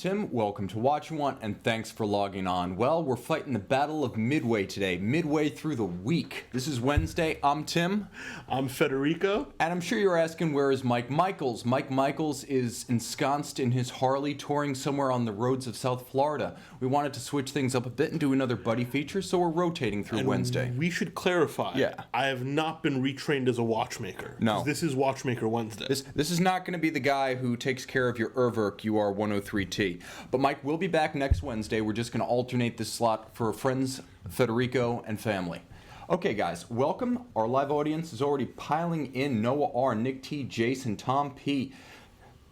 Tim, welcome to Watch You Want, and thanks for logging on. Well, we're fighting the Battle of Midway today, midway through the week. This is Wednesday. I'm Tim. I'm Federico. And I'm sure you're asking, where is Mike Michaels? Mike Michaels is ensconced in his Harley, touring somewhere on the roads of South Florida. We wanted to switch things up a bit and do another buddy feature, so we're rotating through Wednesday. We should clarify. Yeah. I have not been retrained as a watchmaker. No. This is Watchmaker Wednesday. This is not going to be the guy who takes care of your Urwerk UR103T. But Mike will be back next Wednesday. We're just going to alternate this slot for friends, Federico, and family. Okay, guys, welcome. Our live audience is already piling in. Noah R., Nick T., Jason, Tom P.,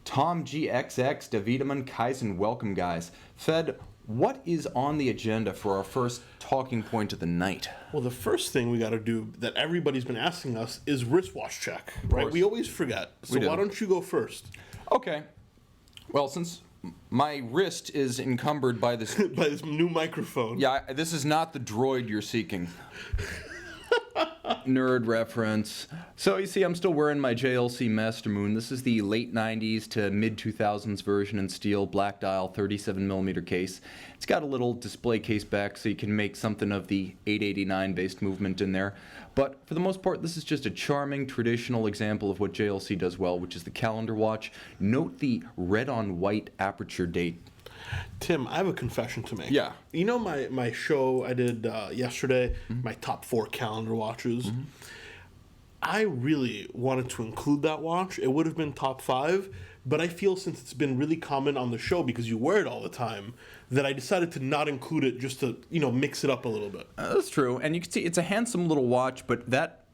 Tom GXX, Davidaman, Kaisen. Welcome, guys. Fed, what is on the agenda for our first talking point of the night? Well, the first thing we got to do that everybody's been asking us is wristwatch check, right? We always forget. So why don't you go first? Okay. Well, since my wrist is encumbered by this by this new microphone. Yeah, this is not the droid you're seeking. Nerd reference. So you see, I'm still wearing my JLC Master Moon. This is the late 90s to mid 2000s version in steel, black dial, 37mm case. It's got a little display case back so you can make something of the 889 based movement in there. But for the most part, this is just a charming traditional example of what JLC does well, which is the calendar watch. Note the red on white aperture date. Tim, I have a confession to make. Yeah. You know my show I did yesterday, my top 4 calendar watches? I really wanted to include that watch. It would have been top 5, but I feel since it's been really common on the show because you wear it all the time, that I decided to not include it just to, mix it up a little bit. That's true. And you can see it's a handsome little watch, but that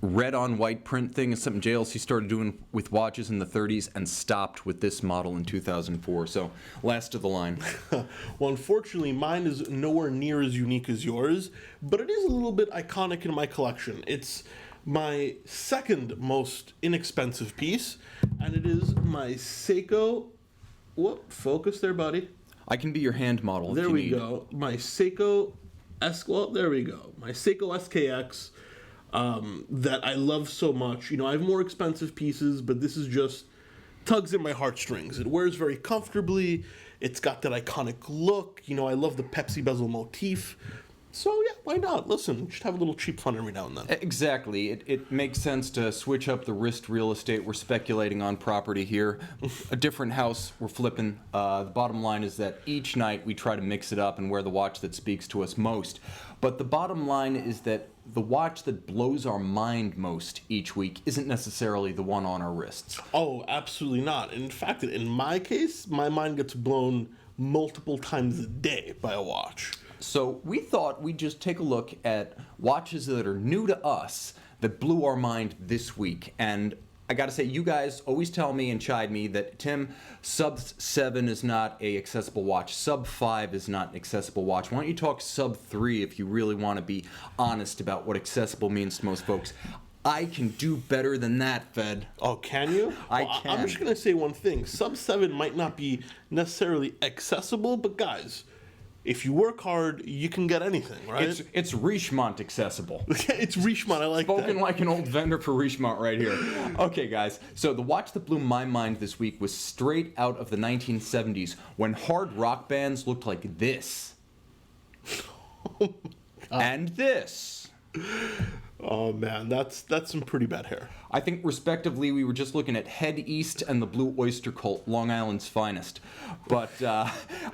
red on white print thing is something JLC started doing with watches in the 30s and stopped with this model in 2004. So last of the line. Well, unfortunately, mine is nowhere near as unique as yours, but it is a little bit iconic in my collection. It's my second most inexpensive piece, and it is my Seiko. Whoop, focus there, buddy. I can be your hand model. There we go. My Seiko there we go. My Seiko SKX. That I love so much. I have more expensive pieces, but this is just tugs in my heartstrings. It wears very comfortably. It's got that iconic look. I love the Pepsi bezel motif. So yeah, why not? Listen, just have a little cheap fun every now and then. Exactly. It makes sense to switch up the wrist real estate. We're speculating on property here. A different house we're flipping. The bottom line is that each night we try to mix it up and wear the watch that speaks to us most. But the bottom line is that the watch that blows our mind most each week isn't necessarily the one on our wrists. Oh, absolutely not. In fact, in my case, my mind gets blown multiple times a day by a watch. So we thought we'd just take a look at watches that are new to us that blew our mind this week. And I gotta say, you guys always tell me and chide me that, Tim, sub 7 is not a accessible watch. Sub 5 is not an accessible watch. Why don't you talk sub 3 if you really want to be honest about what accessible means to most folks? I can do better than that, Fed. Oh, can you? I can. I'm just going to say one thing. Sub 7 might not be necessarily accessible, but guys, if you work hard, you can get anything, right? It's Richemont accessible. It's Richemont, I like Spoken that. like an old vendor for Richemont right here. Okay, guys, so the watch that blew my mind this week was straight out of the 1970s when hard rock bands looked like this. And this. Oh man, that's some pretty bad hair. I think respectively we were just looking at Head East and the Blue Oyster Cult, Long Island's finest. But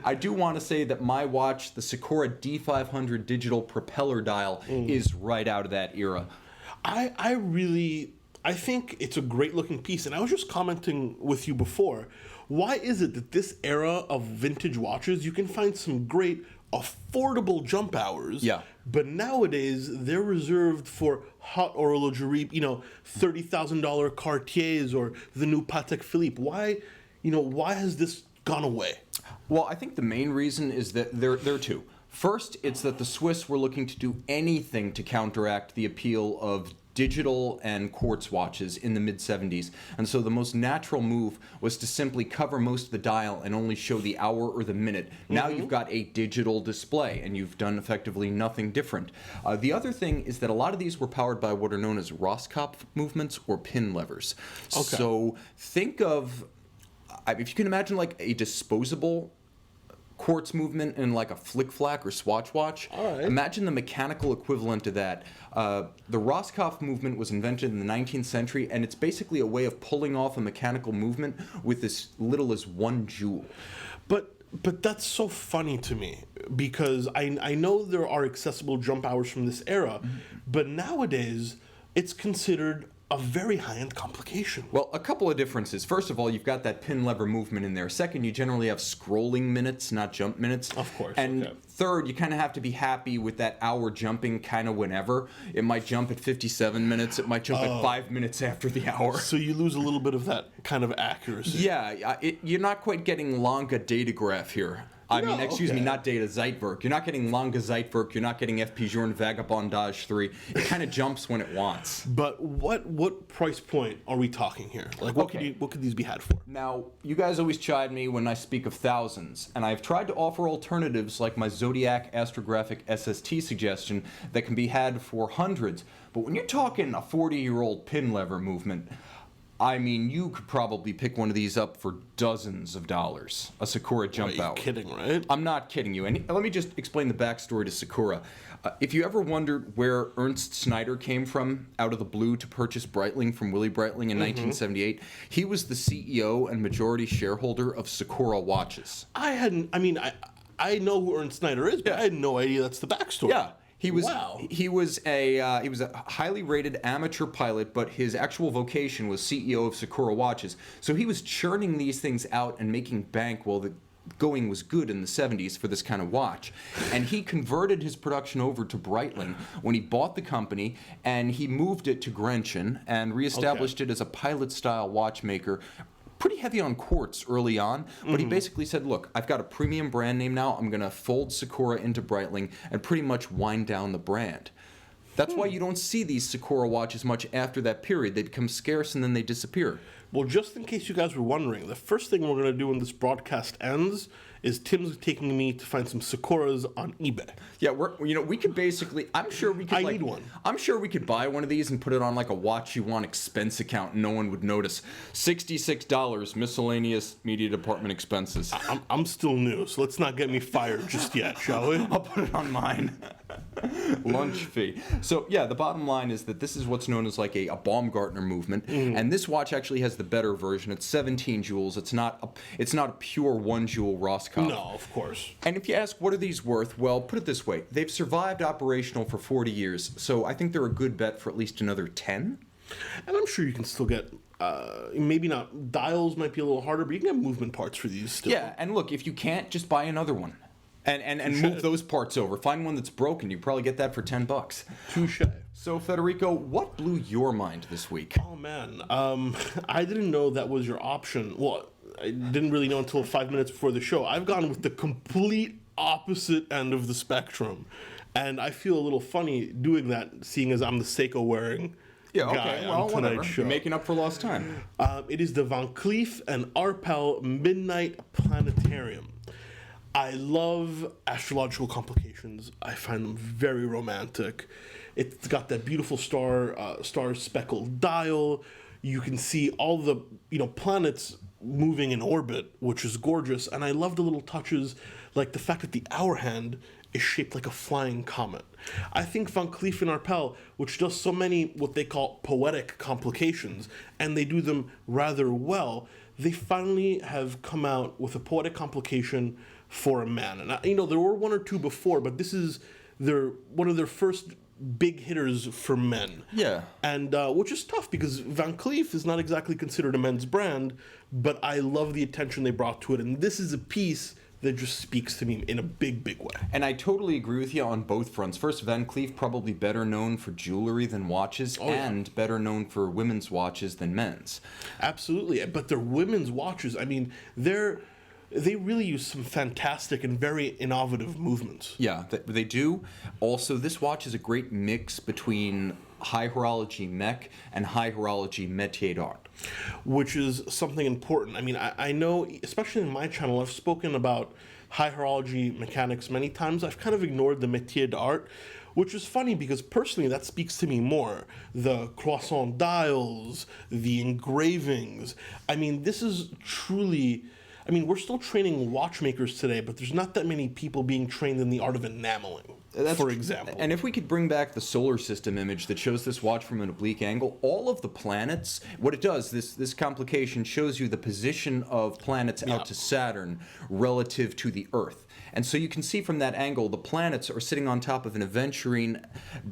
I do want to say that my watch, the Sakura D500 digital propeller dial, is right out of that era. I think it's a great looking piece, and I was just commenting with you before. Why is it that this era of vintage watches, you can find some great affordable jump hours, but nowadays they're reserved for hot horlogerie, $30,000 Cartiers or the new Patek Philippe. Why has this gone away? Well, I think the main reason is that there are two. First, it's that the Swiss were looking to do anything to counteract the appeal of digital and quartz watches in the mid-70s, and so the most natural move was to simply cover most of the dial and only show the hour or the minute. Now you've got a digital display, and you've done effectively nothing different. The other thing is that a lot of these were powered by what are known as Rosskopf movements or pin levers. Okay. So think of if you can imagine like a disposable quartz movement in like a flick flack or swatch watch. All right. Imagine the mechanical equivalent to that. The Roscoff movement was invented in the 19th century, and it's basically a way of pulling off a mechanical movement with as little as 1 joule. But that's so funny to me because I know there are accessible jump hours from this era, but nowadays it's considered a very high-end complication. Well, a couple of differences. First of all, you've got that pin lever movement in there. Second, you generally have scrolling minutes, not jump minutes. Of course. And okay. third, you kind of have to be happy with that hour jumping kind of whenever. It might jump at 57 minutes. It might jump at 5 minutes after the hour. So you lose a little bit of that kind of accuracy. Yeah, you're not quite getting Longa datagraph here. Excuse me, not data Zeitwerk. You're not getting Longa Zeitwerk. You're not getting FP Journe Vagabondage 3. It kind of jumps when it wants. But what price point are we talking here? Like, what could these be had for? Now, you guys always chide me when I speak of thousands, and I've tried to offer alternatives like my Zodiac Astrographic SST suggestion that can be had for hundreds. But when you're talking a 40-year-old pin lever movement, I mean, you could probably pick one of these up for dozens of dollars. A Sakura jump Are out. you kidding, right? I'm not kidding you. And let me just explain the backstory to Sakura. If you ever wondered where Ernst Snyder came from out of the blue to purchase Breitling from Willy Breitling in 1978, he was the CEO and majority shareholder of Sakura watches. I know who Ernst Snyder is, but I had no idea that's the backstory. Yeah. He was a highly rated amateur pilot, but his actual vocation was CEO of Sakura watches. So he was churning these things out and making bank while the going was good in the 70s for this kind of watch. And he converted his production over to Breitling when he bought the company, and he moved it to Grenchen and reestablished it as a pilot-style watchmaker. Pretty heavy on quartz early on, but he basically said, look, I've got a premium brand name now. I'm going to fold Sakura into Breitling and pretty much wind down the brand. That's why you don't see these Sakura watches much after that period. They become scarce and then they disappear. Well, just in case you guys were wondering, the first thing we're going to do when this broadcast ends is Tim's taking me to find some Sakuras on eBay. Yeah, we could basically. I'm sure we could. I need one. I'm sure we could buy one of these and put it on like a watch you want expense account, and no one would notice. $66 miscellaneous media department expenses. I'm still new, so let's not get me fired just yet, shall we? I'll put it on mine. Lunch fee. So yeah, the bottom line is that this is what's known as like a Baumgartner movement, and this watch actually has the better version. It's 17 joules. It's not a pure 1 joule Roscoff. No, of course. And if you ask what are these worth, well, put it this way: they've survived operational for 40 years, so I think they're a good bet for at least another 10. And I'm sure you can still get. Maybe not dials might be a little harder, but you can get movement parts for these still. Yeah, and look, if you can't, just buy another one. And move those parts over. Find one that's broken. You probably get that for $10. Touche. So, Federico, what blew your mind this week? Oh, man. I didn't know that was your option. Well, I didn't really know until 5 minutes before the show. I've gone with the complete opposite end of the spectrum. And I feel a little funny doing that, seeing as I'm the Seiko wearing guy on tonight's show. You're making up for lost time. It is the Van Cleef and Arpels Midnight Planetarium. I love astrological complications. I find them very romantic. It's got that beautiful star speckled dial. You can see all the planets moving in orbit, which is gorgeous. And I love the little touches, like the fact that the hour hand is shaped like a flying comet. I think Van Cleef and Arpels, which does so many what they call poetic complications, and they do them rather well, they finally have come out with a poetic complication for a man. And there were one or two before, but this is one of their first big hitters for men. Yeah. And which is tough because Van Cleef is not exactly considered a men's brand, but I love the attention they brought to it. And this is a piece that just speaks to me in a big, big way. And I totally agree with you on both fronts. First, Van Cleef probably better known for jewelry than watches, and better known for women's watches than men's. Absolutely. But their women's watches, I mean, they really use some fantastic and very innovative movements. Yeah, they do. Also, this watch is a great mix between high horology mech and high horology métier d'art. Which is something important. I mean, I know, especially in my channel, I've spoken about high horology mechanics many times. I've kind of ignored the métier d'art, which is funny because personally that speaks to me more. The croissant dials, the engravings. I mean, this is truly... I mean, we're still training watchmakers today, but there's not that many people being trained in the art of enameling, for example. And if we could bring back the solar system image that shows this watch from an oblique angle, all of the planets, what it does, this complication shows you the position of planets out to Saturn relative to the Earth. And so you can see from that angle, the planets are sitting on top of an aventurine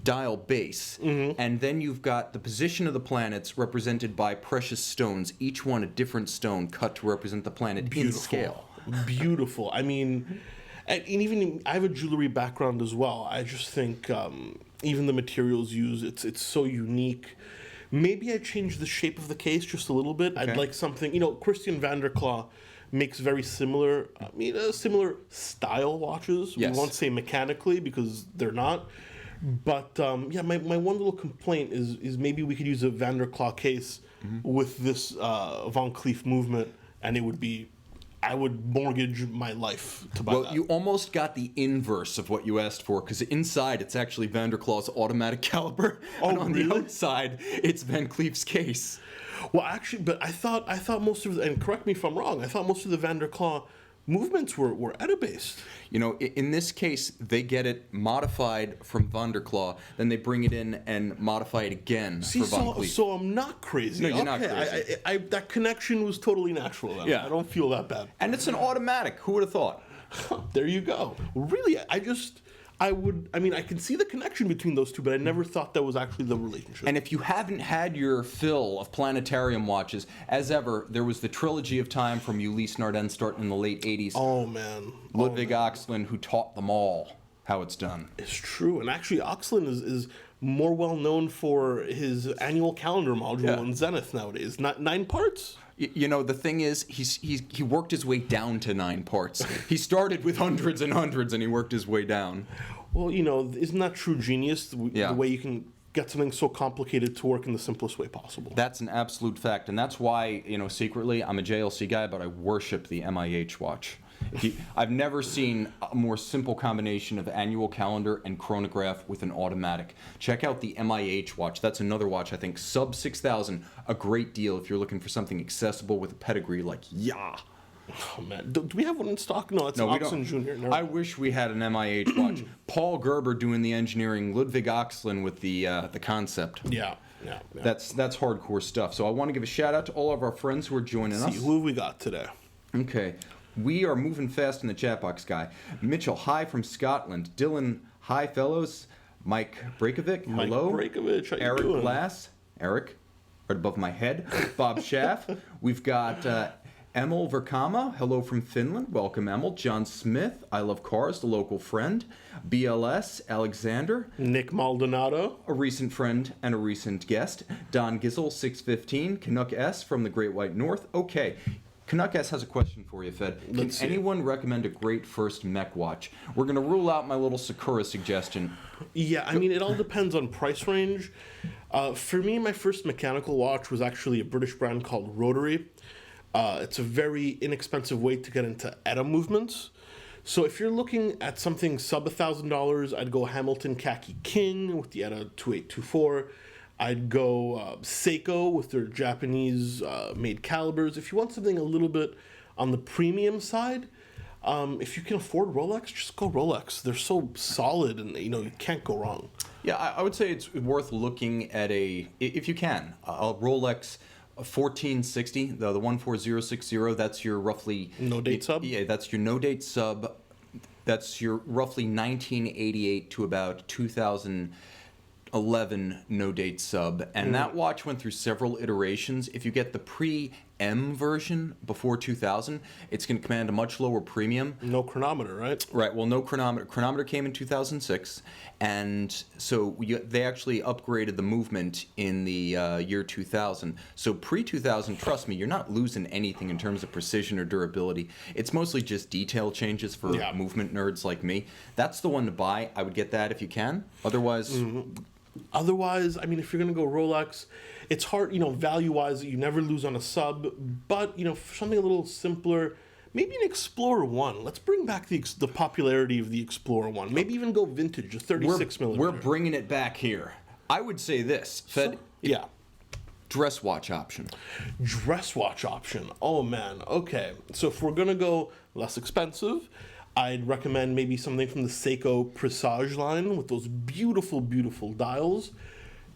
dial base. And then you've got the position of the planets represented by precious stones, each one a different stone cut to represent the planet in scale. Beautiful. I mean, and even I have a jewelry background as well. I just think even the materials used, it's so unique. Maybe I changed the shape of the case just a little bit. I'd like something, Christian Vanderklaw makes very similar, similar style watches. Yes. We won't say mechanically because they're not. But my one little complaint is maybe we could use a Vanderklaw case with this Van Cleef movement, and it would be, I would mortgage my life to buy that. Well, you almost got the inverse of what you asked for, because inside it's actually Vanderklaw's automatic caliber, and on the outside it's Van Cleef's case. Well, actually, but I thought most of the, and correct me if I'm wrong, I thought most of the Vanderklaw movements were ETA-based. In this case, they get it modified from Vanderklaw, then they bring it in and modify it again for Van Cleef. So I'm not crazy. No, you're not crazy. That connection was totally natural. Then. Yeah. I don't feel that bad. And it's an automatic. Who would have thought? There you go. Really, I can see the connection between those two, but I never thought that was actually the relationship. And if you haven't had your fill of planetarium watches, as ever, there was the trilogy of time from Ulysse Nardin starting in the late 80s. Oh, man. Ludwig Oxlin, who taught them all how it's done. It's true. And actually, Oxlin is more well known for his annual calendar module in Zenith nowadays. Not 9 parts. The thing is, he worked his way down to 9 parts. He started with hundreds and hundreds, and he worked his way down. Well, isn't that true genius? The way you can get something so complicated to work in the simplest way possible. That's an absolute fact, and that's why, secretly, I'm a JLC guy, but I worship the MIH watch. I've never seen a more simple combination of annual calendar and chronograph with an automatic. Check out the MIH watch. That's another watch, I think, sub 6,000. A great deal if you're looking for something accessible with a pedigree like Oh, man. Do we have one in stock? No, it's Oxlin Jr. No. I wish we had an MIH watch. Paul Gerber doing the engineering, Ludwig Oxlin with the concept. Yeah. That's hardcore stuff. So I want to give a shout out to all of our friends who are joining us. Who have we got today? Okay. We are moving fast in the chat box, guy. Mitchell, hi from Scotland. Dylan, hi, fellows. Mike Breakovic, hello. Mike Breakovic, how you Eric doing? Glass, Eric, right above my head. Bob Schaff. We've got Emil Verkama, hello from Finland. Welcome, Emil. John Smith, I Love Cars, the local friend. BLS, Alexander. Nick Maldonado. A recent friend and a recent guest. Don Gizzle, 615. Canuck S from the Great White North. Okay. Canuck S has a question for you, Fed. Can anyone recommend a great first mech watch? We're going to rule out my little Sakura suggestion. Yeah, I mean, it all depends on price range. For me, my first mechanical watch was actually a British brand called Rotary. It's a very inexpensive way to get into ETA movements. So if you're looking at something sub $1,000, I'd go Hamilton Khaki King with the ETA 2824. I'd go Seiko with their Japanese made calibers. If you want something a little bit on the premium side, if you can afford Rolex, just go Rolex. They're so solid, and you can't go wrong. Yeah, I would say it's worth looking at if you can, a Rolex 1460, the 14060. That's your roughly no date sub. Yeah, that's your no date sub. That's your roughly 1988 to about 2011 no date sub, and that watch went through several iterations. If you get the pre-M version before 2000, it's going to command a much lower premium. No chronometer, right? Right. Well, no chronometer. Chronometer came in 2006, and so they actually upgraded the movement in the year 2000. So pre-2000, trust me, you're not losing anything in terms of precision or durability. It's mostly just detail changes for movement nerds like me. That's the one to buy. I would get that if you can. Otherwise. Otherwise, I mean, if you're going to go Rolex, it's hard, value-wise, you never lose on a sub. But, for something a little simpler, maybe an Explorer 1. Let's bring back the popularity of the Explorer 1. Maybe even go vintage, a 36 millimeter. We're bringing it back here. I would say this, Fed. Yeah. Dress watch option. Dress watch option. Oh, man. Okay. So if we're going to go less expensive, I'd recommend maybe something from the Seiko Presage line with those beautiful, beautiful dials.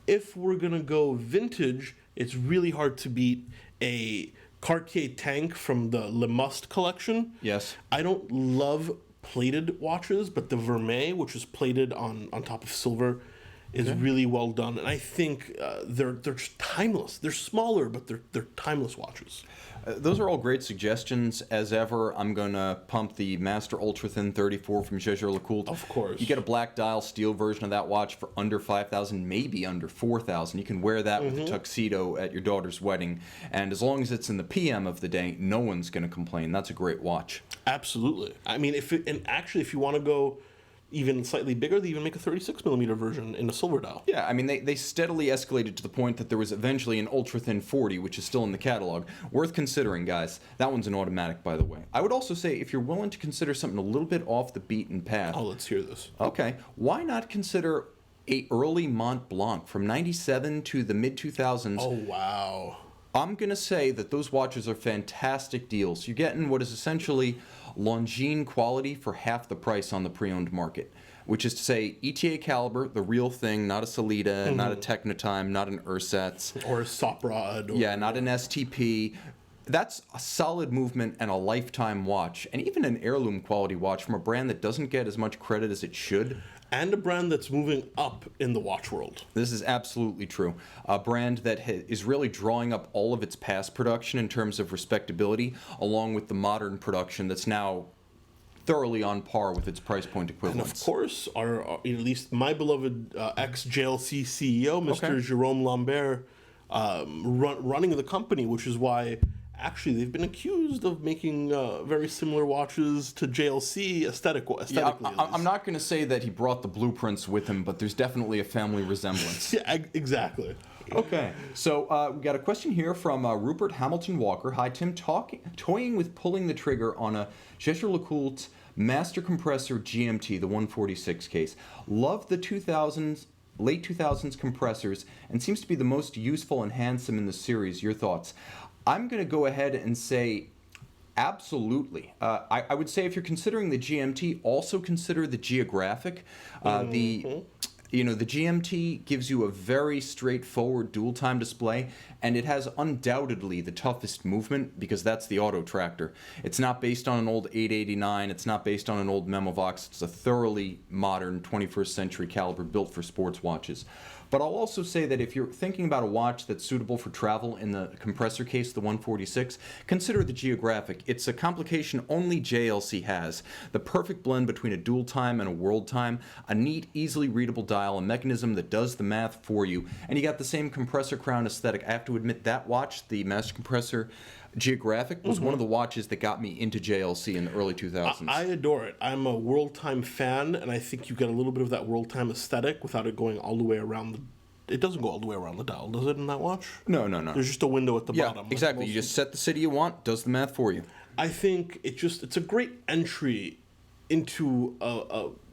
If we're going to go vintage, it's really hard to beat a Cartier tank from the Le Must collection. Yes. I don't love plated watches, but the Vermeil, which is plated on top of silver, is really well done. And I think they're just timeless. They're smaller, but they're timeless watches. Those are all great suggestions. As ever, I'm going to pump the Master Ultra Thin 34 from Jaeger-LeCoultre. Of course. You get a black dial steel version of that watch for under $5,000, maybe under $4,000. You can wear that with a tuxedo at your daughter's wedding. And as long as it's in the PM of the day, no one's going to complain. That's a great watch. Absolutely. I mean, if you want to go even slightly bigger, they even make a 36 millimeter version in a silver dial. Yeah, I mean, they steadily escalated to the point that there was eventually an Ultra Thin 40, which is still in the catalog. Worth considering, guys. That one's an automatic, by the way. I would also say, if you're willing to consider something a little bit off the beaten path. Oh, let's hear this. Okay, why not consider a early Mont Blanc from 97 to the mid-2000s? Oh, wow. I'm going to say that those watches are fantastic deals. You're getting what is essentially Longines quality for half the price on the pre-owned market, which is to say ETA caliber, the real thing, not a Solita, not a Technotime, not an Ersatz. Or a Soprod. Yeah, not an STP. That's a solid movement and a lifetime watch, and even an heirloom quality watch from a brand that doesn't get as much credit as it should. And a brand that's moving up in the watch world. This is absolutely true. A brand that is really drawing up all of its past production in terms of respectability, along with the modern production that's now thoroughly on par with its price point equivalents. And of course, at least my beloved ex-JLC CEO, Mr. Jerome Lambert, running the company, which is why actually they've been accused of making very similar watches to JLC aesthetically. Yeah, I'm not going to say that he brought the blueprints with him, but there's definitely a family resemblance. Yeah, exactly. Okay, so we got a question here from Rupert Hamilton Walker. Hi, Tim. Toying with pulling the trigger on a Jaeger-LeCoultre Master Compressor GMT, the 146 case. Love the late 2000s compressors, and seems to be the most useful and handsome in the series. Your thoughts? I'm going to go ahead and say absolutely. I would say if you're considering the GMT, also consider the Geographic. The GMT gives you a very straightforward dual time display, and it has undoubtedly the toughest movement because that's the auto tractor. It's not based on an old 889. It's not based on an old Memovox. It's a thoroughly modern 21st century caliber built for sports watches. But I'll also say that if you're thinking about a watch that's suitable for travel in the compressor case, the 146, consider the Geographic. It's a complication only JLC has. The perfect blend between a dual time and a world time, a neat, easily readable dial, a mechanism that does the math for you, and you got the same compressor crown aesthetic. I have to admit that watch, the Master Compressor Geographic, was one of the watches that got me into JLC in the early 2000s. I adore it. I'm a World Time fan, and I think you get a little bit of that World Time aesthetic without it going all the way around It doesn't go all the way around the dial, does it, in that watch? No. There's just a window at the bottom. Yeah, exactly. You just set the city you want, does the math for you. I think it's a great entry into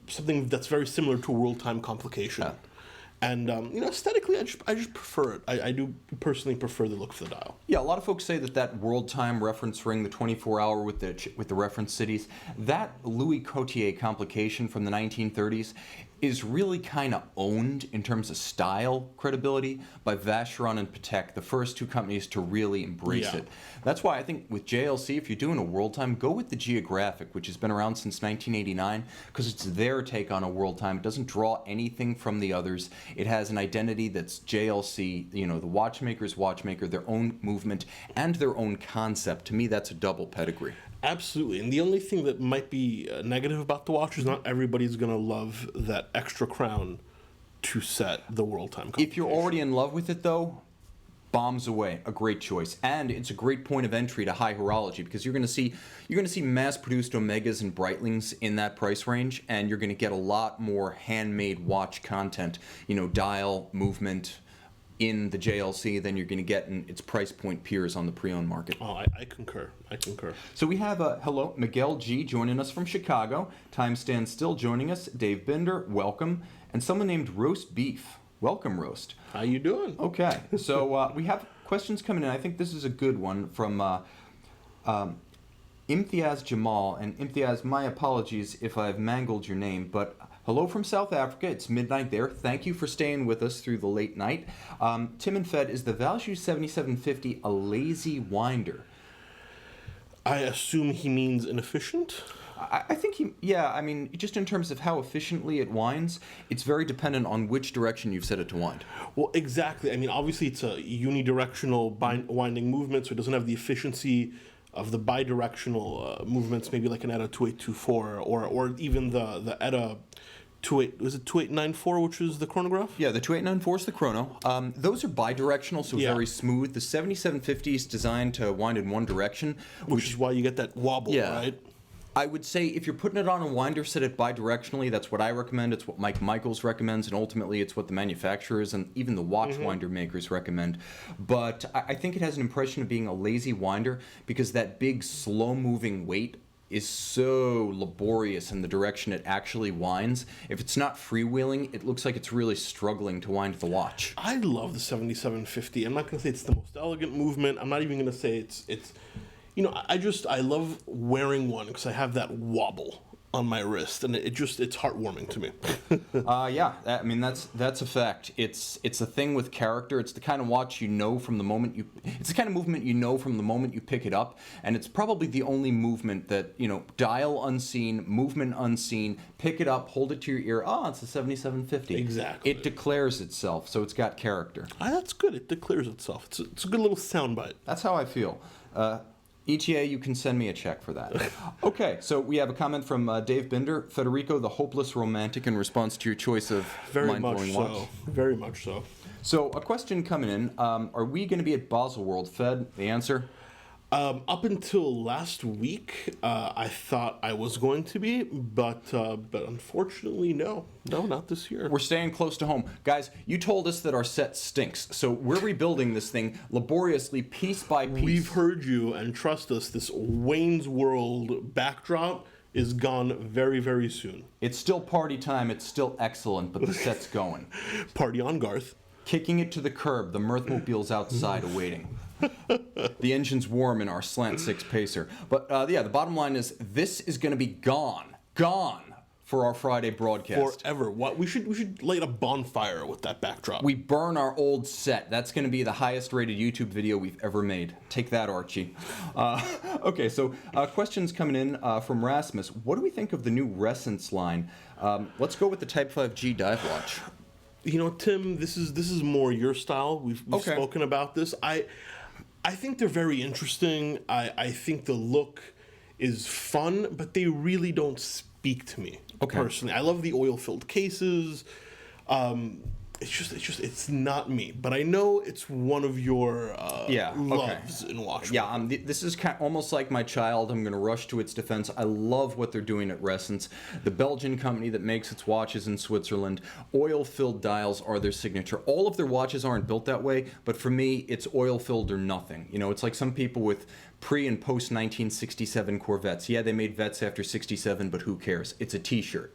something that's very similar to a World Time complication. Yeah. And aesthetically, I just prefer it. I do personally prefer the look of the dial. Yeah, a lot of folks say that World Time reference ring, the 24-hour with the reference cities, that Louis Cotier complication from the 1930s is really kind of owned in terms of style credibility by Vacheron and Patek, the first two companies to really embrace it. That's why I think with JLC, if you're doing a World Time, go with the Geographic, which has been around since 1989, because it's their take on a World Time. It doesn't draw anything from the others. It has an identity that's JLC, the watchmaker's watchmaker, their own movement, and their own concept. To me, that's a double pedigree. Absolutely. And the only thing that might be negative about the watch is not everybody's going to love that extra crown to set the World Time complication. If you're already in love with it, though, bombs away, a great choice. And it's a great point of entry to high horology, because you're going to see mass-produced Omegas and Breitlings in that price range, and you're going to get a lot more handmade watch content, dial, movement, in the JLC than you're going to get in its price point peers on the pre-owned market. Oh, I concur. So we have hello, Miguel G joining us from Chicago. Time Stands Still joining us. Dave Binder, welcome. And someone named Roast Beef. Welcome, Roast. How you doing? Okay, so we have questions coming in. I think this is a good one from Imtiaz Jamal. And Imtiaz, my apologies if I've mangled your name, but hello from South Africa. It's midnight there. Thank you for staying with us through the late night. Tim and Fed, is the Valjoux 7750 a lazy winder? I assume he means inefficient? I think I mean, just in terms of how efficiently it winds, it's very dependent on which direction you've set it to wind. Well, exactly. I mean, obviously it's a unidirectional winding movement, so it doesn't have the efficiency of the bidirectional movements, maybe like an ETA 2824 or even the ETA 2894, which is the chronograph? Yeah, the 2894 is the chrono. Those are bidirectional, so very smooth. The 7750 is designed to wind in one direction, which is why you get that wobble, right? I would say if you're putting it on a winder, set it bidirectionally. That's what I recommend. It's what Mike Michaels recommends, and ultimately it's what the manufacturers and even the watch winder makers recommend. But I think it has an impression of being a lazy winder because that big, slow-moving weight is so laborious in the direction it actually winds. If it's not freewheeling, it looks like it's really struggling to wind the watch. I love the 7750. I'm not going to say it's the most elegant movement. I'm not even going to say it's you know, I love wearing one because I have that wobble on my wrist, and it's heartwarming to me. I mean that's a fact. It's a thing with character. It's the kind of watch you know from the moment you. It's the kind of movement you know from the moment you pick it up, and it's probably the only movement that dial unseen, movement unseen. Pick it up, hold it to your ear. Oh, it's a 7750. Exactly. It declares itself, so it's got character. That's good. It declares itself. It's a good little soundbite. That's how I feel. ETA, you can send me a check for that. Okay, so we have a comment from Dave Binder. Federico, the hopeless romantic, in response to your choice of mind-blowing watch. Very much so. So a question coming in. Are we going to be at BaselWorld, Fed? The answer? Up until last week, I thought I was going to be, but unfortunately, no, not this year. We're staying close to home. Guys, you told us that our set stinks, so we're rebuilding this thing laboriously, piece by piece. We've heard you, and trust us, this Wayne's World backdrop is gone very, very soon. It's still party time, it's still excellent, but the set's going. Party on, Garth. Kicking it to the curb, the Mirthmobile's outside awaiting. The engine's warm in our slant 6 pacer. But the bottom line is this is going to be gone for our Friday broadcast. Forever. What we should light a bonfire with that backdrop. We burn our old set. That's going to be the highest rated YouTube video we've ever made. Take that, Archie. Okay, so questions coming in from Rasmus. What do we think of the new Resonance line? Let's go with the Type 5G dive watch. You know, Tim, this is more your style. We've spoken about this. I think they're very interesting. I think the look is fun, but they really don't speak to me personally. I love the oil-filled cases. It's not me. But I know it's one of your loves in watch. Yeah, this is almost like my child. I'm going to rush to its defense. I love what they're doing at Resonance. The Belgian company that makes its watches in Switzerland. Oil-filled dials are their signature. All of their watches aren't built that way, but for me, it's oil-filled or nothing. You know, it's like some people with pre- and post-1967 Corvettes. Yeah, they made Vets after 67, but who cares? It's a T-shirt.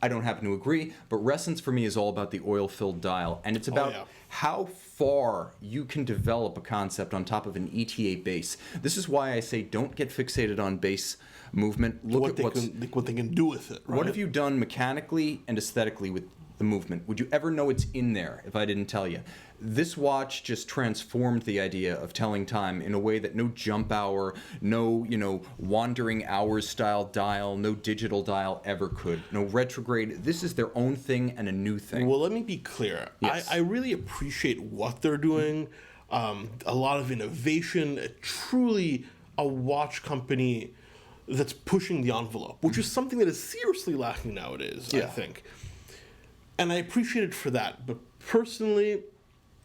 I don't happen to agree, but Resonance for me is all about the oil-filled dial, and it's about how far you can develop a concept on top of an ETA base. This is why I say don't get fixated on base movement. Look at what they can do with it. Right? What have you done mechanically and aesthetically with the movement? Would you ever know it's in there if I didn't tell you? This watch just transformed the idea of telling time in a way that no jump hour, no, wandering hours style dial, no digital dial ever could. No retrograde. This is their own thing and a new thing. Well, let me be clear. Yes. I really appreciate what they're doing. A lot of innovation, truly a watch company that's pushing the envelope, which is something that is seriously lacking nowadays, I think. And I appreciate it for that. But personally,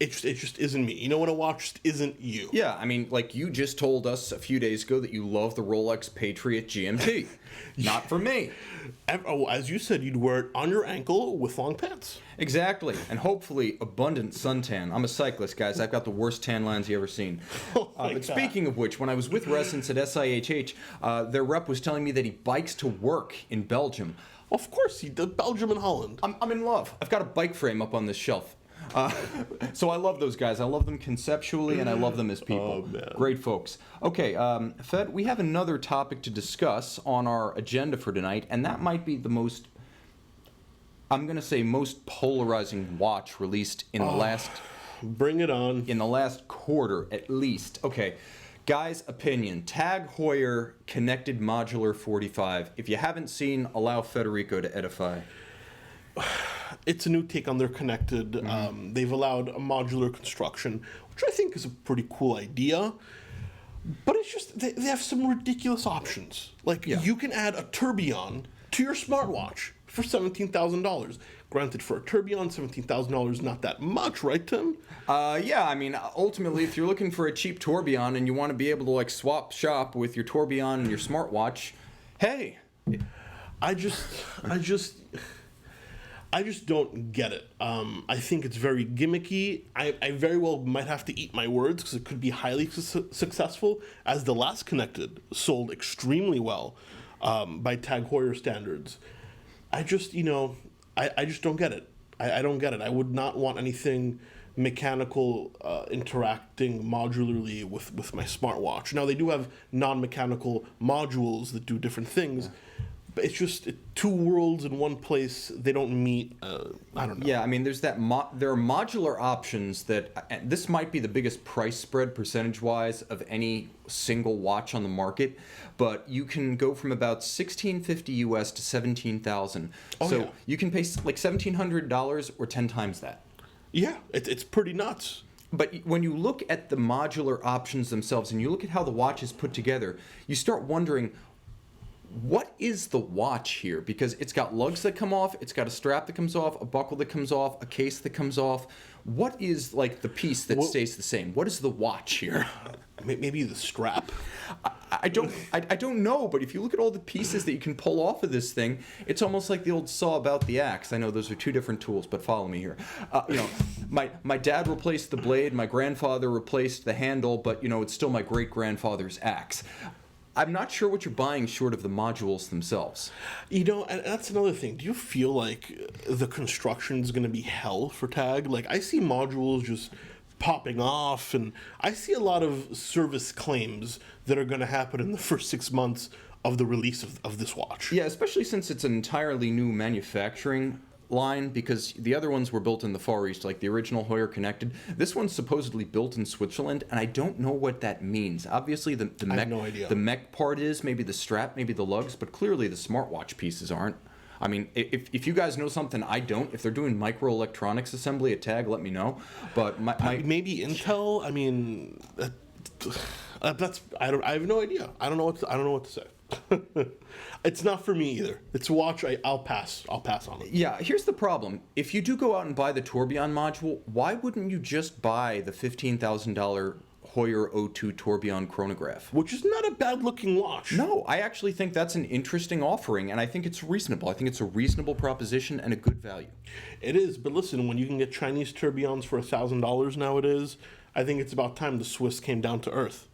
it just isn't me. You know, when a watch just isn't you. Yeah, I mean, like you just told us a few days ago that you love the Rolex Patriot GMT. Not for me. As you said, you'd wear it on your ankle with long pants. Exactly, and hopefully abundant suntan. I'm a cyclist, guys. I've got the worst tan lines you ever seen. Oh my But God. speaking of which, when I was with residents at SIHH, their rep was telling me that he bikes to work in Belgium. Of course, he did. Belgium and Holland. I'm in love. I've got a bike frame up on this shelf. So I love those guys. I love them conceptually, and I love them as people. Oh, man. Great folks. Okay, Fed, we have another topic to discuss on our agenda for tonight, and that might be the most, I'm going to say, most polarizing watch released in the last Bring it on. in the last quarter at least. Okay, guys, opinion. Tag Heuer connected modular 45. If you haven't seen, allow Federico to edify. It's a new take on their connected. They've allowed a modular construction, which I think is a pretty cool idea. But it's just, they have some ridiculous options. Like, you can add a tourbillon to your smartwatch for $17,000. Granted, for a tourbillon, $17,000 is not that much, right, Tim? Yeah, I mean, ultimately, if you're looking for a cheap tourbillon and you want to be able to, like, swap shop with your tourbillon and your smartwatch, hey. I just don't get it. I think it's very gimmicky. I very well might have to eat my words because it could be highly successful, as the last connected sold extremely well by Tag Heuer standards. I just don't get it. I don't get it. I would not want anything mechanical interacting modularly with my smartwatch. Now, they do have non-mechanical modules that do different things. But it's just two worlds in one place. They don't meet. I don't know. Yeah, I mean, there's that. There are modular options that. And this might be the biggest price spread percentage-wise of any single watch on the market, but you can go from about $1,650 US to $17,000. So yeah. you can pay like $1,700 or 10 times that. Yeah, it's pretty nuts. But when you look at the modular options themselves and you look at how the watch is put together, you start wondering, what is the watch here? Because it's got lugs that come off, it's got a strap that comes off, a buckle that comes off, a case that comes off. What is like the piece that stays the same? What is the watch here? Maybe the strap. I don't know, but if you look at all the pieces that you can pull off of this thing, it's almost like the old saw about the axe. I know those are two different tools, but follow me here. My dad replaced the blade, my grandfather replaced the handle, but it's still my great-grandfather's axe. I'm not sure what you're buying short of the modules themselves. And that's another thing. Do you feel like the construction is going to be hell for Tag? Like, I see modules just popping off, and I see a lot of service claims that are going to happen in the first 6 months of the release of this watch. Yeah, especially since it's an entirely new manufacturing line, because the other ones were built in the Far East, like the original Heuer Connected. This one's supposedly built in Switzerland, and I don't know what that means. Obviously, the I have no idea. The mech part is maybe the strap, maybe the lugs, but clearly the smartwatch pieces aren't. I mean, if you guys know something I don't, if they're doing microelectronics assembly at Tag, let me know. But maybe Intel. I mean, that's I have no idea. I don't know what to say. It's not for me either. It's a watch. I'll pass on it. Yeah, here's the problem. If you do go out and buy the tourbillon module, why wouldn't you just buy the $15,000 Heuer O2 tourbillon chronograph? Which is not a bad-looking watch. No, I actually think that's an interesting offering, and I think it's reasonable. I think it's a reasonable proposition and a good value. It is, but listen, when you can get Chinese tourbillons for $1,000 nowadays, I think it's about time the Swiss came down to earth.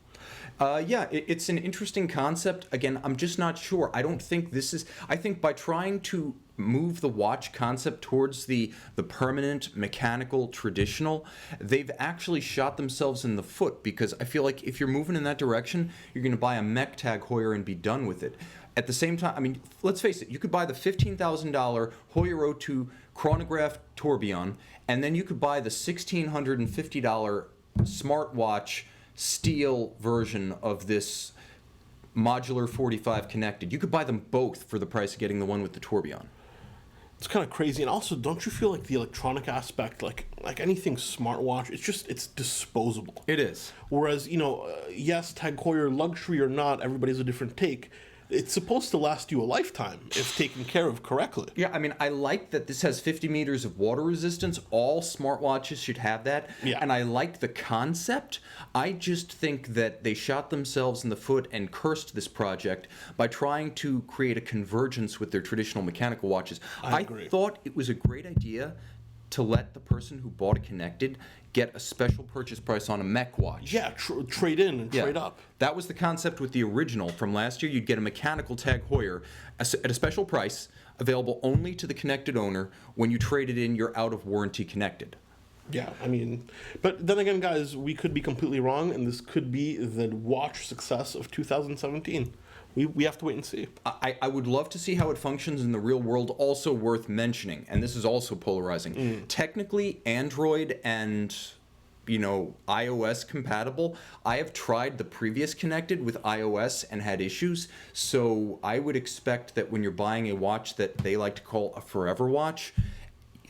Yeah, it's an interesting concept. Again, I'm just not sure. I don't think this is... I think by trying to move the watch concept towards the permanent, mechanical, traditional, they've actually shot themselves in the foot, because I feel like if you're moving in that direction, you're going to buy a mech Tag Heuer and be done with it. At the same time, I mean, let's face it, you could buy the $15,000 Heuer O2 chronograph tourbillon, and then you could buy the $1,650 smartwatch steel version of this modular 45 connected. You could buy them both for the price of getting the one with the tourbillon. It's kind of crazy. And also, don't you feel like the electronic aspect, like anything smartwatch, it's disposable. It is. Whereas, yes, Tag Heuer, luxury or not, everybody's a different take. it's supposed to last you a lifetime if taken care of correctly. Yeah, I mean, I like that this has 50 meters of water resistance. All smartwatches should have that. Yeah. And I like the concept. I just think that they shot themselves in the foot and cursed this project by trying to create a convergence with their traditional mechanical watches. I agree. Thought it was a great idea to let the person who bought a Connected get a special purchase price on a mech watch. Yeah, trade in and trade up. That was the concept with the original from last year. You'd get a mechanical Tag Heuer at a special price, available only to the Connected owner. When you traded in your out-of-warranty Connected. Yeah, I mean, but then again, guys, we could be completely wrong, and this could be the watch success of 2017. We have to wait and see. I would love to see how it functions in the real world. Also worth mentioning, and this is also polarizing. Technically, Android and iOS compatible. I have tried the previous Connected with iOS and had issues. So I would expect that when you're buying a watch that they like to call a forever watch,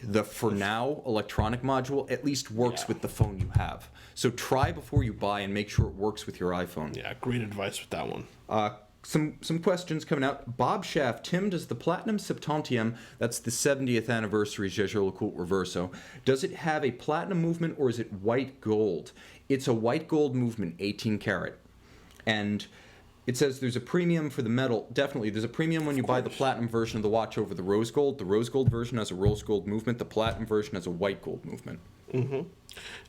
the for now electronic module at least works with the phone you have. So try before you buy and make sure it works with your iPhone. Yeah, great advice with that one. Some questions coming out. Bob Schaff, Tim, does the Platinum Septantium, that's the 70th anniversary Jaeger LeCoultre Reverso, does it have a platinum movement or is it white gold? It's a white gold movement, 18 karat. And it says there's a premium for the metal. Definitely, there's a premium when you buy the platinum version of the watch over the rose gold. The rose gold version has a rose gold movement. The platinum version has a white gold movement. Mm-hmm.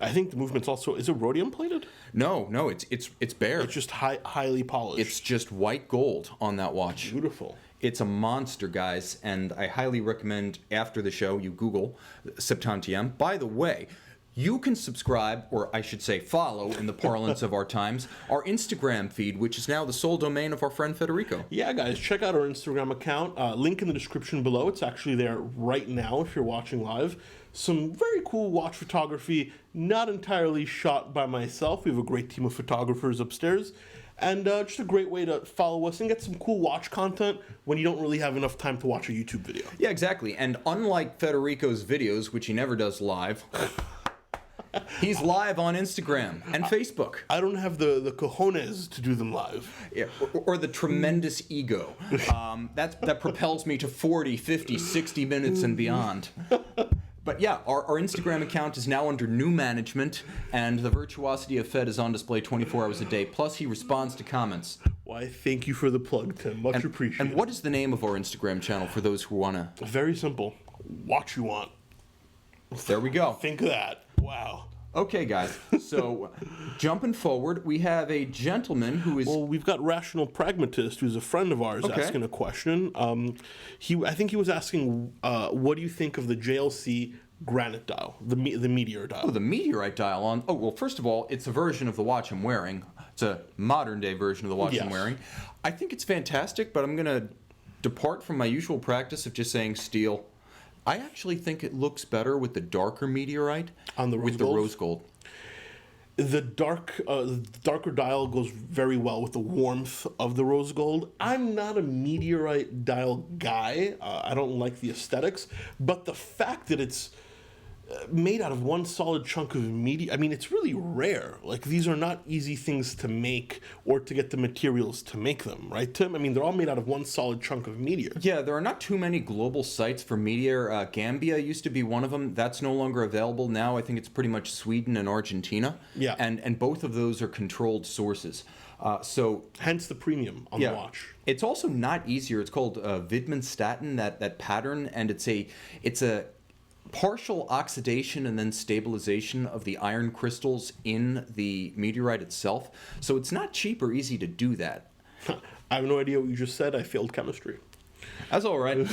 I think the movement's also, is it rhodium plated? No, it's bare. It's just highly polished. It's just white gold on that watch. Beautiful. It's a monster, guys, and I highly recommend after the show you Google Septantium. By the way, you can subscribe, or I should say follow, in the parlance of our times, our Instagram feed, which is now the sole domain of our friend Federico. Yeah, guys, check out our Instagram account. Link in the description below. It's actually there right now if you're watching live. Some very cool watch photography, not entirely shot by myself. We have a great team of photographers upstairs. And just a great way to follow us and get some cool watch content when you don't really have enough time to watch a YouTube video. Yeah, exactly. And unlike Federico's videos, which he never does live, he's live on Instagram and Facebook. I don't have the cojones to do them live. Yeah, or the tremendous ego. That propels me to 40, 50, 60 minutes and beyond. But yeah, our Instagram account is now under new management, and the virtuosity of Fed is on display 24 hours a day. Plus, he responds to comments. Why, thank you for the plug, Tim. Much appreciated. And what is the name of our Instagram channel for those who want to... Very simple. Watch you want. There we go. Think of that. Wow. Okay, guys. So, jumping forward, we have a gentleman who is... Well, we've got Rational Pragmatist, who's a friend of ours, asking a question. I think he was asking, what do you think of the JLC granite dial, the meteor dial? Oh, the meteorite dial on... Oh, well, first of all, it's a version of the watch I'm wearing. It's a modern-day version of the watch I'm wearing. I think it's fantastic, but I'm going to depart from my usual practice of just saying steel. I actually think it looks better with the darker meteorite on the rose gold. The darker dial goes very well with the warmth of the rose gold. I'm not a meteorite dial guy. I don't like the aesthetics, but the fact that it's made out of one solid chunk of meteor, I mean, it's really rare. Like, these are not easy things to make or to get the materials to make them, right, Tim? I mean, they're all made out of one solid chunk of meteor. Yeah, there are not too many global sites for meteor. Gambia used to be one of them. That's no longer available. Now I think it's pretty much Sweden and Argentina. Yeah. And both of those are controlled sources. So hence the premium on the watch. It's also not easier. It's called Widmanstätten, that pattern, and it's a partial oxidation and then stabilization of the iron crystals in the meteorite itself. So it's not cheap or easy to do that. I have no idea what you just said. I failed chemistry. That's all right.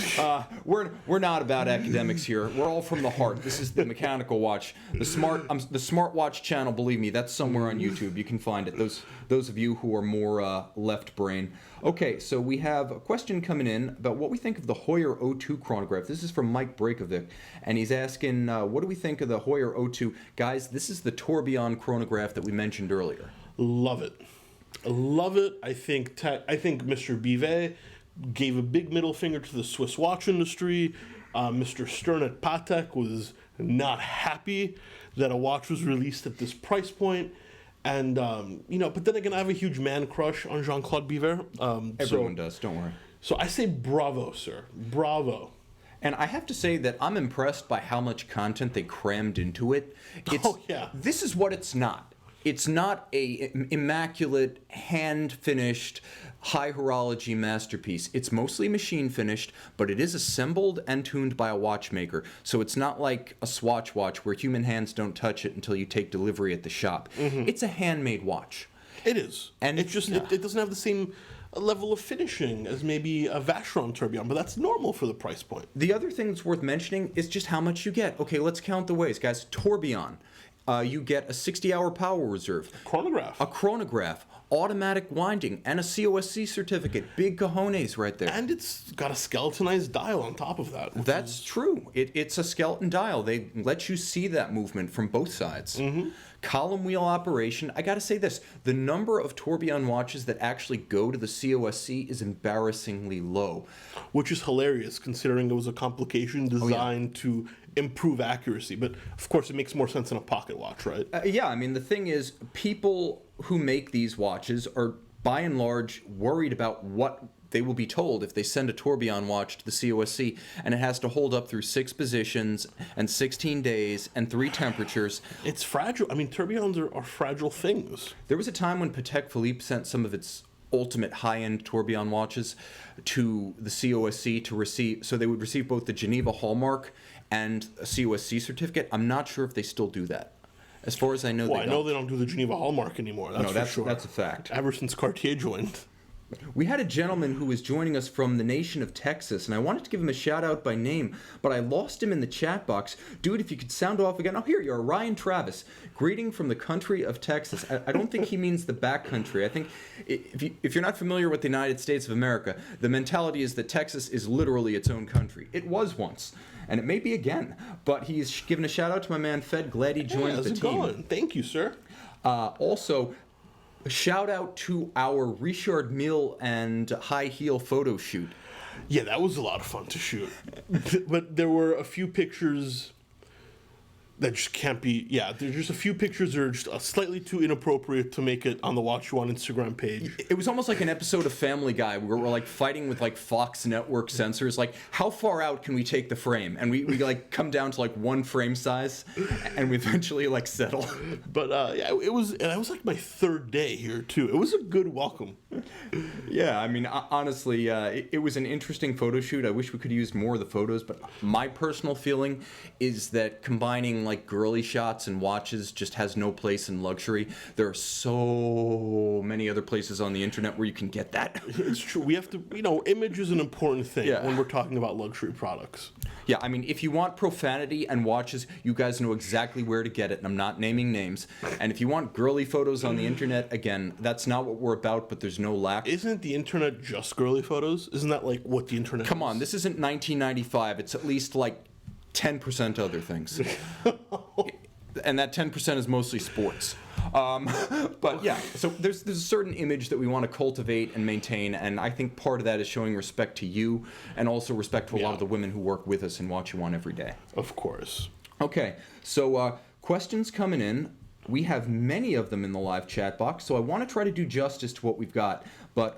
We're not about academics here. We're all from the heart. This is the mechanical watch, the smart watch channel. Believe me, that's somewhere on YouTube. You can find it. Those of you who are more left brain. Okay, so we have a question coming in about what we think of the Heuer O2 chronograph. This is from Mike Breikovic, and he's asking, what do we think of the Heuer O2? Guys, this is the tourbillon chronograph that we mentioned earlier. Love it. Love it. I think Mr. Bivet gave a big middle finger to the Swiss watch industry. Mr. Stern at Patek was not happy that a watch was released at this price point. And, but then again, I have a huge man crush on Jean-Claude Biver. Everyone does, don't worry. So I say bravo, sir. Bravo. And I have to say that I'm impressed by how much content they crammed into it. This is what it's not. It's not a immaculate, hand-finished, high horology masterpiece. It's mostly machine finished, but it is assembled and tuned by a watchmaker. So it's not like a Swatch watch where human hands don't touch it until you take delivery at the shop. It's a handmade watch. It is. And it doesn't have the same level of finishing as maybe a Vacheron tourbillon, but that's normal for the price point. The other thing that's worth mentioning is just how much you get. Okay, let's count the ways, guys. Tourbillon. You get a 60-hour power reserve. A chronograph. Automatic winding. And a COSC certificate. Big cojones right there. And it's got a skeletonized dial on top of that. That's true. It's a skeleton dial. They let you see that movement from both sides. Column wheel operation. I gotta say this. The number of tourbillon watches that actually go to the COSC is embarrassingly low. Which is hilarious, considering it was a complication designed to improve accuracy. But, of course, it makes more sense in a pocket watch, right? Yeah, I mean, the thing is, people who make these watches are, by and large, worried about what they will be told if they send a tourbillon watch to the COSC, and it has to hold up through 6 positions and 16 days and 3 temperatures. It's fragile. I mean, tourbillons are fragile things. There was a time when Patek Philippe sent some of its ultimate high-end tourbillon watches to the COSC to receive, so they would receive both the Geneva hallmark and a COSC certificate. I'm not sure if they still do that. As far as I know, I know they don't do the Geneva hallmark anymore. That's for sure. That's a fact. Ever since Cartier joined. We had a gentleman who was joining us from the nation of Texas, and I wanted to give him a shout out by name, but I lost him in the chat box. Dude, if you could sound off again. Oh, here you are, Ryan Travis. Greeting from the country of Texas. I don't think he means the back country. I think if you're not familiar with the United States of America, the mentality is that Texas is literally its own country. It was once, and it may be again. But he's given a shout out to my man Fed. Glad he joined the team. Going? Thank you, sir. Also, a shout out to our Richard Mille and high heel photo shoot. Yeah, that was a lot of fun to shoot. But there were a few pictures that just can't be. Yeah, there's just a few pictures that are just slightly too inappropriate to make it on the Watch You On Instagram page. It was almost like an episode of Family Guy where we're like fighting with like Fox Network censors. Like, how far out can we take the frame? And we like come down to like 1 frame size, and we eventually like settle. But yeah, it was like my 3rd day here too. It was a good welcome. Yeah, I mean, honestly, it was an interesting photo shoot. I wish we could use more of the photos, but my personal feeling is that combining like girly shots and watches just has no place in luxury. There are so many other places on the internet where you can get that. It's true. We have to, image is an important thing when we're talking about luxury products. Yeah, I mean, if you want profanity and watches, you guys know exactly where to get it, and I'm not naming names. And if you want girly photos on the internet, again, that's not what we're about, but there's no lack. Isn't the internet just girly photos? Isn't that like what the internet Come on, this isn't 1995. It's at least like 10% other things. And that 10% is mostly sports. But yeah, so there's a certain image that we want to cultivate and maintain, and I think part of that is showing respect to you and also respect to a lot of the women who work with us and Watch You On every day. Of course. Okay, so questions coming in. We have many of them in the live chat box, so I want to try to do justice to what we've got. But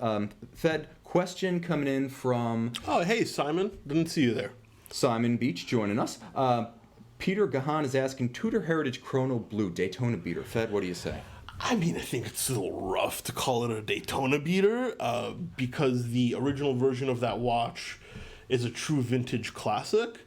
Fed, question coming in from... Oh, hey, Simon. Didn't see you there. Simon Beach joining us. Peter Gahan is asking, Tudor Heritage Chrono Blue Daytona beater. Fed, what do you say? I mean, I think it's a little rough to call it a Daytona beater because the original version of that watch is a true vintage classic.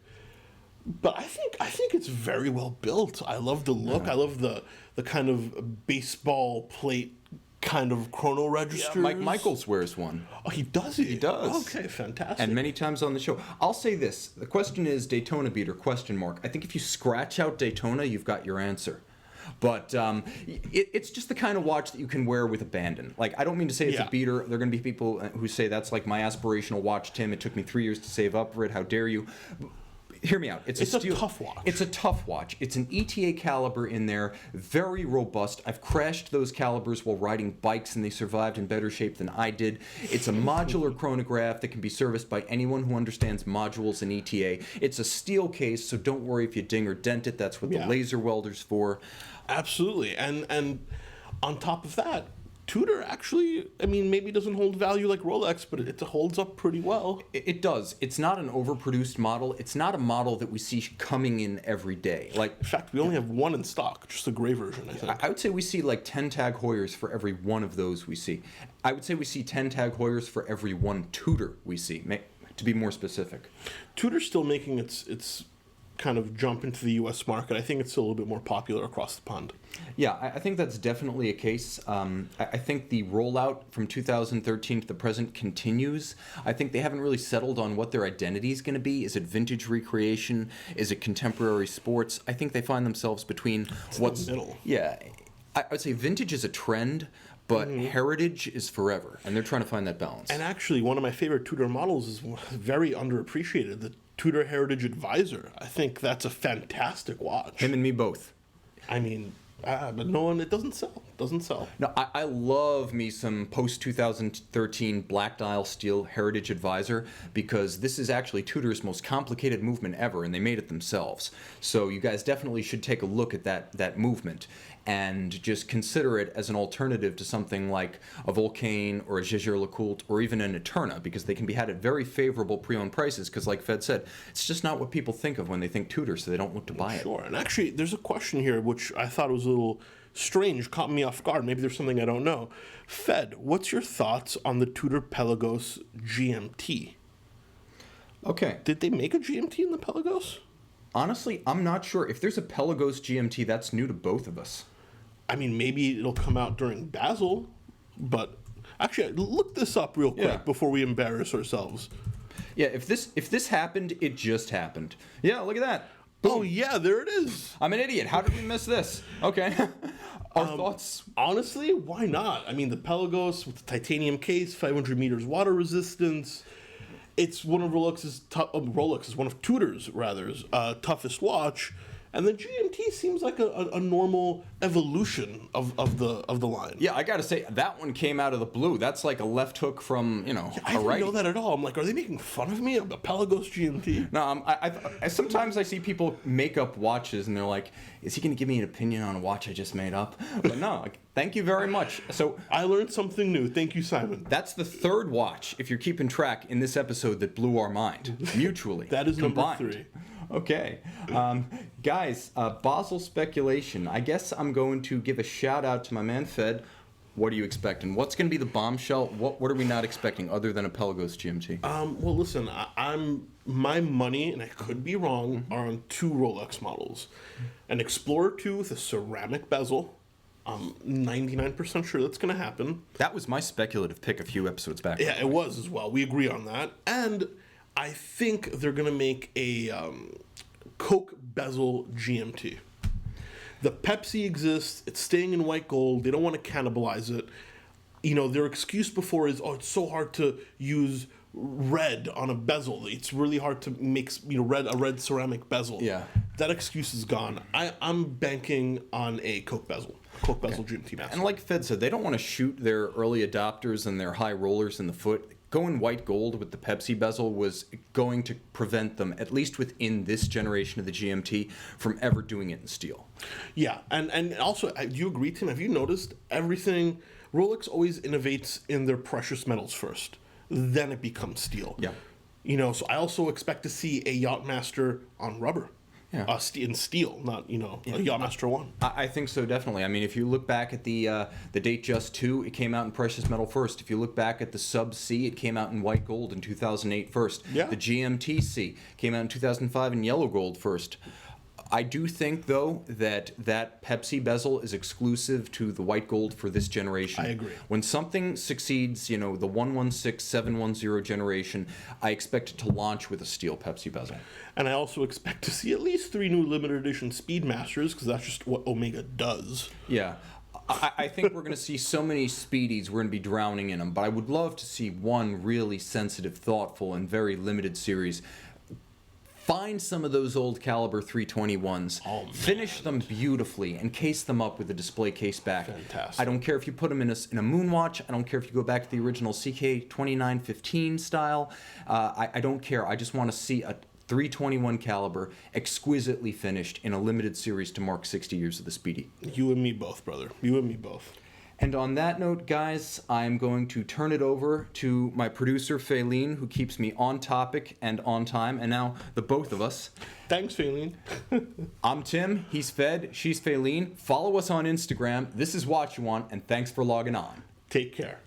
But I think it's very well built. I love the look. I love the kind of baseball plate kind of chrono registers. Yeah, Mike Michaels wears one. Oh, he does it? He does. Okay, fantastic. And many times on the show. I'll say this. The question is Daytona beater, question mark. I think if you scratch out Daytona, you've got your answer. But it's just the kind of watch that you can wear with abandon. Like, I don't mean to say it's a beater. There are going to be people who say that's like my aspirational watch, Tim. It took me 3 years to save up for it. How dare you? Hear me out. It's a tough watch. It's a tough watch. It's an ETA caliber in there, very robust. I've crashed those calibers while riding bikes, and they survived in better shape than I did. It's a modular chronograph that can be serviced by anyone who understands modules and ETA. It's a steel case, so don't worry if you ding or dent it. That's what the laser welder's for. Absolutely. And On top of that, Tudor actually, I mean, maybe doesn't hold value like Rolex, but it holds up pretty well. It does. It's not an overproduced model. It's not a model that we see coming in every day. Like, In fact, we only have one in stock, just the gray version, I think. I would say we see like 10 Tag Heuers for every one of those we see. I would say we see 10 Tag Heuers for every one Tudor we see, to be more specific. Tudor's still making its kind of jump into the U.S. market. I think it's still a little bit more popular across the pond. Yeah, I think that's definitely a case. I think the rollout from 2013 to the present continues. I think they haven't really settled on what their identity is going to be. Is it vintage recreation? Is it contemporary sports? I think they find themselves between what's... in the middle. Yeah, I would say vintage is a trend, but heritage is forever, and they're trying to find that balance. And actually, one of my favorite Tudor models is very underappreciated, the Tudor Heritage Advisor. I think that's a fantastic watch. Him and me both. I mean, but no one, it doesn't sell. Doesn't sell. No, I love me some post-2013 black dial steel Heritage Advisor, because this is actually Tudor's most complicated movement ever, and they made it themselves. So you guys definitely should take a look at that movement and just consider it as an alternative to something like a Vulcain or a Jaeger-LeCoultre or even an Eterna, because they can be had at very favorable pre-owned prices, because like Fed said, it's just not what people think of when they think Tudor, so they don't look to buy it. Sure. And actually, there's a question here which I thought was a little strange, caught me off guard. Maybe there's something I don't know. Fed, what's your thoughts on the Tudor Pelagos GMT? Okay. Did they make a GMT in the Pelagos? Honestly, I'm not sure. If there's a Pelagos GMT, that's new to both of us. I mean, maybe it'll come out during Basel, but actually, look this up real quick before we embarrass ourselves. Yeah, if this happened, it just happened. Yeah, look at that. Oh yeah, there it is. I'm an idiot. How did we miss this? Okay. Our thoughts? Honestly, why not? I mean, the Pelagos with the titanium case, 500 meters water resistance. It's one of one of Tudor's rather toughest watch, and the GMT seems like a normal evolution of the line. Yeah, I gotta say that one came out of the blue. That's like a left hook from I didn't know that at all. I'm like, are they making fun of me? A Pelagos GMT? No, I sometimes I see people make up watches and they're like, is he gonna give me an opinion on a watch I just made up? But no, like, thank you very much. So I learned something new. Thank you, Simon. that's the third watch, if you're keeping track, in this episode that blew our mind mutually. That is combined. number 3. Okay. Guys, Basel speculation. I guess I'm going to give a shout out to my man Fed. What are you expecting? What's going to be the bombshell? What are we not expecting other than a Pelagos GMT? Well, listen, my money, and I could be wrong, are on 2 Rolex models. An Explorer 2 with a ceramic bezel. I'm 99% sure that's going to happen. That was my speculative pick a few episodes back. Yeah, it was as well. We agree on that. And I think they're going to make a Coke bezel GMT. The Pepsi exists. It's staying in white gold. They don't want to cannibalize it. You know, their excuse before is, oh, it's so hard to use red on a bezel. It's really hard to make a red ceramic bezel. Yeah. That excuse is gone. I'm banking on a Coke bezel. Coke bezel GMT master. And like Fed said, they don't want to shoot their early adopters and their high rollers in the foot. Going white gold with the Pepsi bezel was going to prevent them, at least within this generation of the GMT, from ever doing it in steel. Yeah, and also, do you agree, Tim? Have you noticed everything? Rolex always innovates in their precious metals first, then it becomes steel. Yeah. You know, so I also expect to see a Yachtmaster on rubber. Yeah. In steel, not, a Yachtmaster 1. I think so, definitely. I mean, if you look back at the Datejust 2, it came out in precious metal first. If you look back at the Sub C, it came out in white gold in 2008 first. Yeah. The GMT C came out in 2005 in yellow gold first. I do think, though, that Pepsi bezel is exclusive to the white gold for this generation. I agree. When something succeeds, the 116, 710 generation, I expect it to launch with a steel Pepsi bezel. And I also expect to see at least 3 new limited edition Speedmasters, because that's just what Omega does. Yeah. I think we're going to see so many Speedies, we're going to be drowning in them. But I would love to see one really sensitive, thoughtful, and very limited series. Find some of those old caliber 321s, finish them beautifully, and case them up with a display case back. Fantastic. I don't care if you put them in a Moonwatch. I don't care if you go back to the original CK2915 style. I don't care. I just want to see a 321 caliber, exquisitely finished in a limited series to mark 60 years of the Speedy. You and me both, brother. You and me both. And on that note, guys, I'm going to turn it over to my producer, Faylene, who keeps me on topic and on time, and now the both of us. Thanks, Faylene. I'm Tim, he's Fed, she's Faylene. Follow us on Instagram. This is What You Want, and thanks for logging on. Take care.